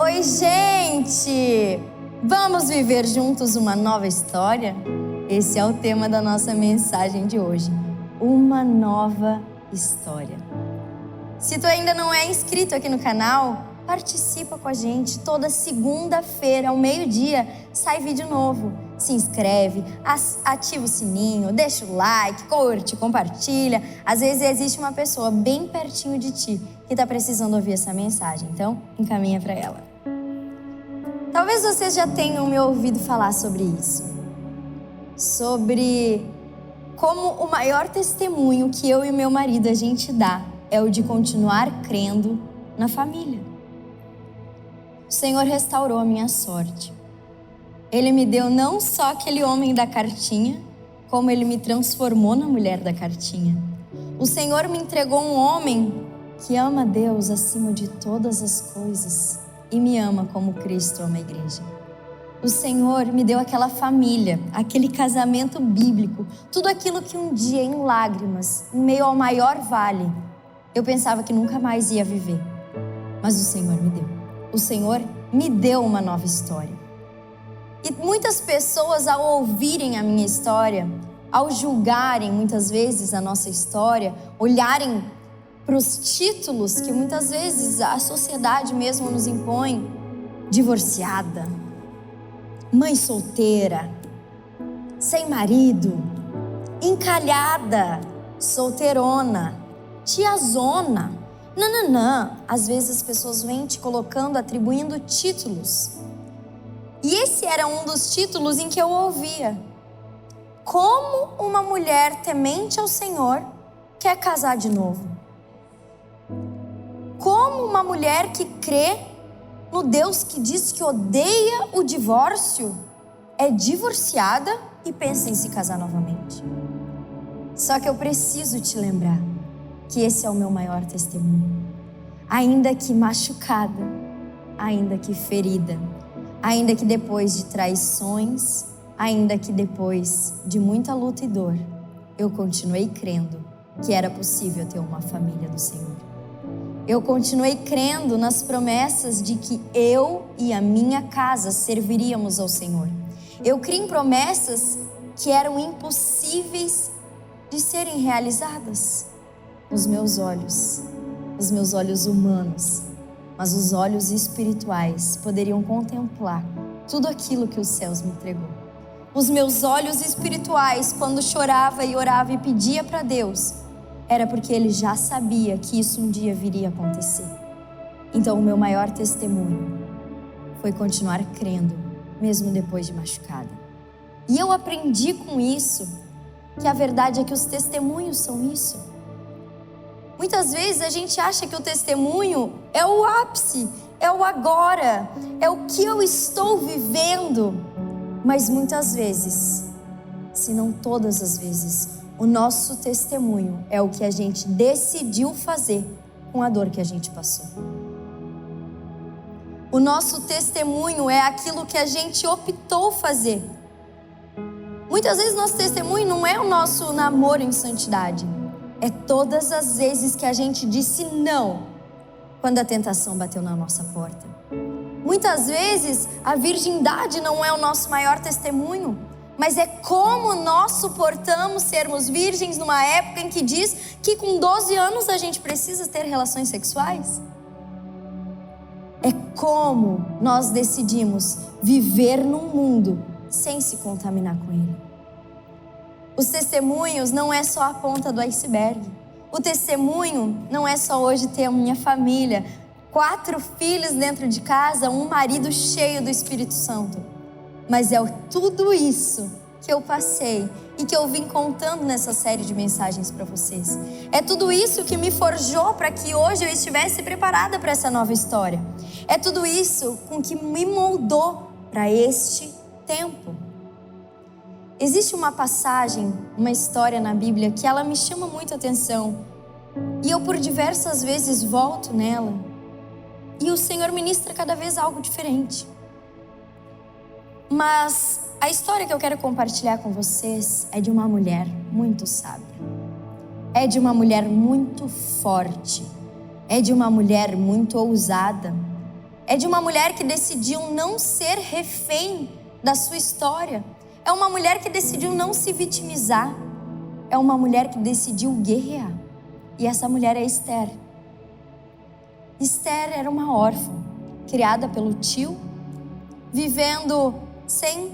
Oi, gente! Vamos viver juntos uma nova história? Esse é o tema da nossa mensagem de hoje. Uma nova história. Se tu ainda não é inscrito aqui no canal, participa com a gente. Toda segunda-feira, ao meio-dia, sai vídeo novo. Se inscreve, ativa o sininho, deixa o like, curte, compartilha. Às vezes existe uma pessoa bem pertinho de ti que está precisando ouvir essa mensagem, então encaminha para ela. Talvez vocês já tenham me ouvido falar sobre isso. Sobre como o maior testemunho que eu e meu marido a gente dá é o de continuar crendo na família. O Senhor restaurou a minha sorte. Ele me deu não só aquele homem da cartinha, como Ele me transformou na mulher da cartinha. O Senhor me entregou um homem que ama Deus acima de todas as coisas e me ama como Cristo ama a igreja. O Senhor me deu aquela família, aquele casamento bíblico, tudo aquilo que um dia em lágrimas, em meio ao maior vale, eu pensava que nunca mais ia viver. Mas o Senhor me deu. O Senhor me deu uma nova história. E muitas pessoas, ao ouvirem a minha história, ao julgarem muitas vezes a nossa história, olharem para os títulos que muitas vezes a sociedade mesmo nos impõe: divorciada, mãe solteira, sem marido, encalhada, solteirona, tiazona, nananã. Às vezes as pessoas vêm te colocando, atribuindo títulos. E esse era um dos títulos em que eu ouvia: como uma mulher temente ao Senhor quer casar de novo? Como uma mulher que crê no Deus que diz que odeia o divórcio é divorciada e pensa em se casar novamente? Só que eu preciso te lembrar que esse é o meu maior testemunho. Ainda que machucada, ainda que ferida, ainda que depois de traições, ainda que depois de muita luta e dor, eu continuei crendo que era possível ter uma família do Senhor. Eu continuei crendo nas promessas de que eu e a minha casa serviríamos ao Senhor. Eu criei em promessas que eram impossíveis de serem realizadas. Os meus olhos humanos, mas os olhos espirituais poderiam contemplar tudo aquilo que os céus me entregou. Os meus olhos espirituais, quando chorava e orava e pedia para Deus, era porque Ele já sabia que isso um dia viria a acontecer. Então o meu maior testemunho foi continuar crendo, mesmo depois de machucada. E eu aprendi com isso que a verdade é que os testemunhos são isso. Muitas vezes a gente acha que o testemunho é o ápice, é o agora, é o que eu estou vivendo. Mas muitas vezes, se não todas as vezes, o nosso testemunho é o que a gente decidiu fazer com a dor que a gente passou. O nosso testemunho é aquilo que a gente optou fazer. Muitas vezes nosso testemunho não é o nosso namoro em santidade. É todas as vezes que a gente disse não quando a tentação bateu na nossa porta. Muitas vezes a virgindade não é o nosso maior testemunho, mas é como nós suportamos sermos virgens numa época em que diz que com 12 anos a gente precisa ter relações sexuais. É como nós decidimos viver num mundo sem se contaminar com ele. Os testemunhos não é só a ponta do iceberg. O testemunho não é só hoje ter a minha família, 4 filhos dentro de casa, um marido cheio do Espírito Santo. Mas é tudo isso que eu passei e que eu vim contando nessa série de mensagens para vocês. É tudo isso que me forjou para que hoje eu estivesse preparada para essa nova história. É tudo isso com que me moldou para este tempo. Existe uma passagem, uma história na Bíblia que ela me chama muito a atenção. E eu por diversas vezes volto nela. E o Senhor ministra cada vez algo diferente. Mas a história que eu quero compartilhar com vocês é de uma mulher muito sábia. É de uma mulher muito forte. É de uma mulher muito ousada. é de uma mulher que decidiu não ser refém da sua história. É uma mulher que decidiu não se vitimizar. É uma mulher que decidiu guerrear. E essa mulher é Esther. Esther era uma órfã, criada pelo tio, vivendo sem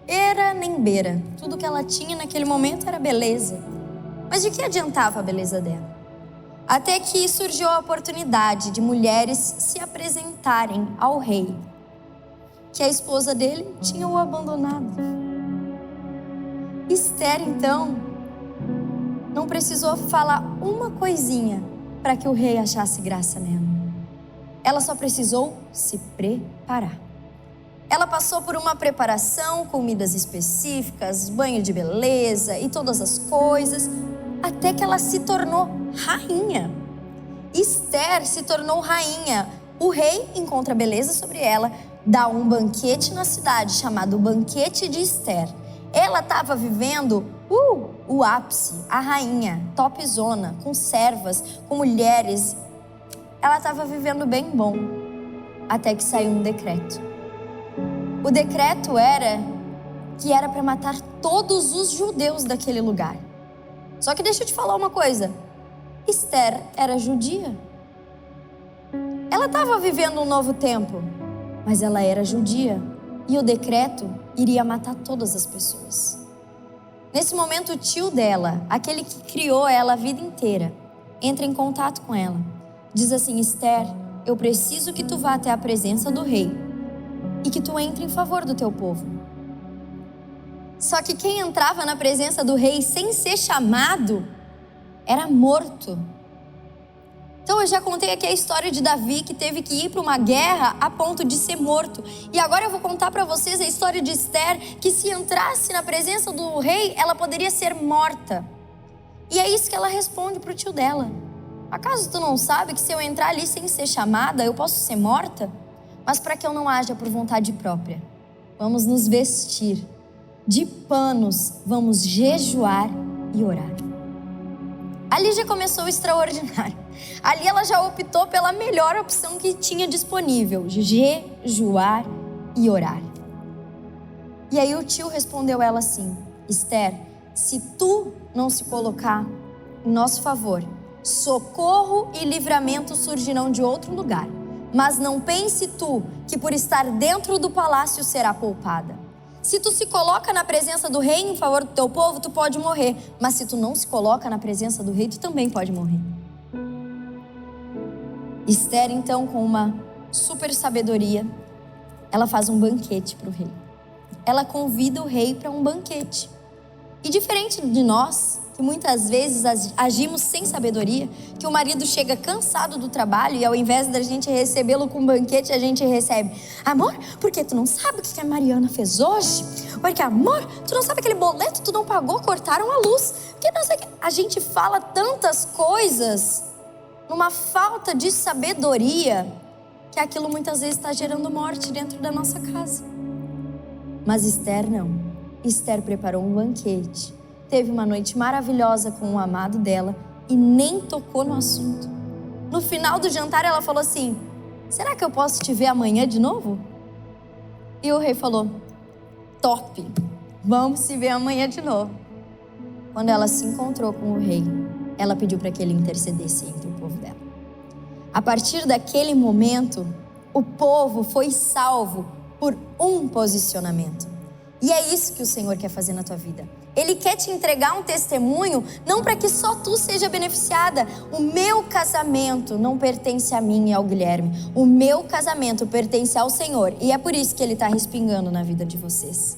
era nem beira. Tudo que ela tinha naquele momento era beleza. Mas de que adiantava a beleza dela? Até que surgiu a oportunidade de mulheres se apresentarem ao rei, que a esposa dele tinha o abandonado. Esther, então, não precisou falar uma coisinha para que o rei achasse graça nela. Ela só precisou se preparar. Ela passou por uma preparação, comidas específicas, banho de beleza e todas as coisas, até que ela se tornou rainha. Esther se tornou rainha. O rei encontra beleza sobre ela, dá um banquete na cidade chamado Banquete de Esther. Ela estava vivendo o ápice, a rainha, topzona, com servas, com mulheres. Ela estava vivendo bem bom, até que saiu um decreto. O decreto era para matar todos os judeus daquele lugar. Só que deixa eu te falar uma coisa. Esther era judia. Ela estava vivendo um novo tempo, mas ela era judia. E o decreto iria matar todas as pessoas. Nesse momento, o tio dela, aquele que criou ela a vida inteira, entra em contato com ela. Diz assim: Esther, eu preciso que tu vá até a presença do rei e que tu entre em favor do teu povo. Só que quem entrava na presença do rei sem ser chamado era morto. Então eu já contei aqui a história de Davi, que teve que ir para uma guerra a ponto de ser morto. E agora eu vou contar para vocês a história de Esther, que se entrasse na presença do rei, ela poderia ser morta. E é isso que ela responde para o tio dela. Acaso tu não sabe que se eu entrar ali sem ser chamada, eu posso ser morta? Mas para que eu não haja por vontade própria, vamos nos vestir de panos, vamos jejuar e orar. Ali já começou o extraordinário. Ali ela já optou pela melhor opção que tinha disponível: jejuar e orar. E aí o tio respondeu ela assim: Esther, se tu não se colocar em nosso favor, socorro e livramento surgirão de outro lugar. Mas não pense tu que por estar dentro do palácio será poupada. Se tu se coloca na presença do rei em favor do teu povo, tu pode morrer. Mas se tu não se coloca na presença do rei, tu também pode morrer. Esther, então, com uma super sabedoria, ela faz um banquete para o rei. Ela convida o rei para um banquete. E diferente de nós, que muitas vezes agimos sem sabedoria, que o marido chega cansado do trabalho e ao invés da gente recebê-lo com um banquete, a gente recebe: amor, porque tu não sabe o que a Mariana fez hoje? Porque, amor, tu não sabe aquele boleto, tu não pagou, cortaram a luz. Porque não sei o que. A gente fala tantas coisas numa falta de sabedoria, que aquilo muitas vezes está gerando morte dentro da nossa casa. Mas Esther não. Esther preparou um banquete, teve uma noite maravilhosa com o amado dela e nem tocou no assunto. No final do jantar ela falou assim: será que eu posso te ver amanhã de novo? E o rei falou: top, vamos se ver amanhã de novo. Quando ela se encontrou com o rei, ela pediu para que ele intercedesse entre o povo dela. A partir daquele momento, o povo foi salvo por um posicionamento. E é isso que o Senhor quer fazer na tua vida. Ele quer te entregar um testemunho, não para que só tu seja beneficiada. O meu casamento não pertence a mim e ao Guilherme. O meu casamento pertence ao Senhor. E é por isso que Ele está respingando na vida de vocês.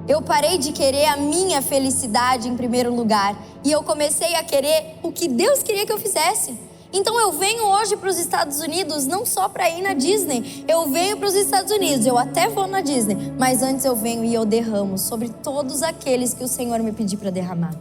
Eu parei de querer a minha felicidade em primeiro lugar. E eu comecei a querer o que Deus queria que eu fizesse. Então eu venho hoje para os Estados Unidos não só para ir na Disney. Eu venho para os Estados Unidos, eu até vou na Disney. Mas antes eu venho e eu derramo sobre todos aqueles que o Senhor me pediu para derramar.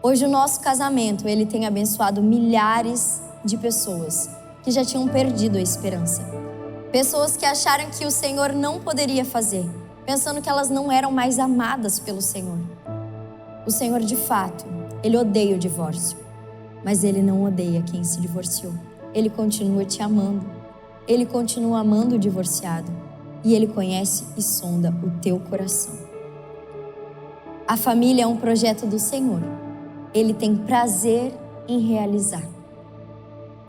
Hoje o nosso casamento, ele tem abençoado milhares de pessoas que já tinham perdido a esperança. Pessoas que acharam que o Senhor não poderia fazer, pensando que elas não eram mais amadas pelo Senhor. O Senhor, de fato, Ele odeia o divórcio. Mas Ele não odeia quem se divorciou. Ele continua te amando. Ele continua amando o divorciado e Ele conhece e sonda o teu coração. A família é um projeto do Senhor. Ele tem prazer em realizar.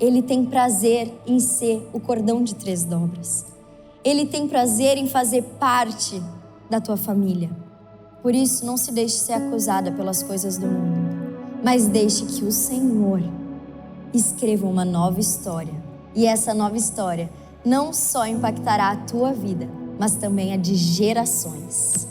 Ele tem prazer em ser o cordão de 3 dobras. Ele tem prazer em fazer parte da tua família. Por isso, não se deixe ser acusada pelas coisas do mundo, mas deixe que o Senhor escreva uma nova história. E essa nova história não só impactará a tua vida, mas também a de gerações.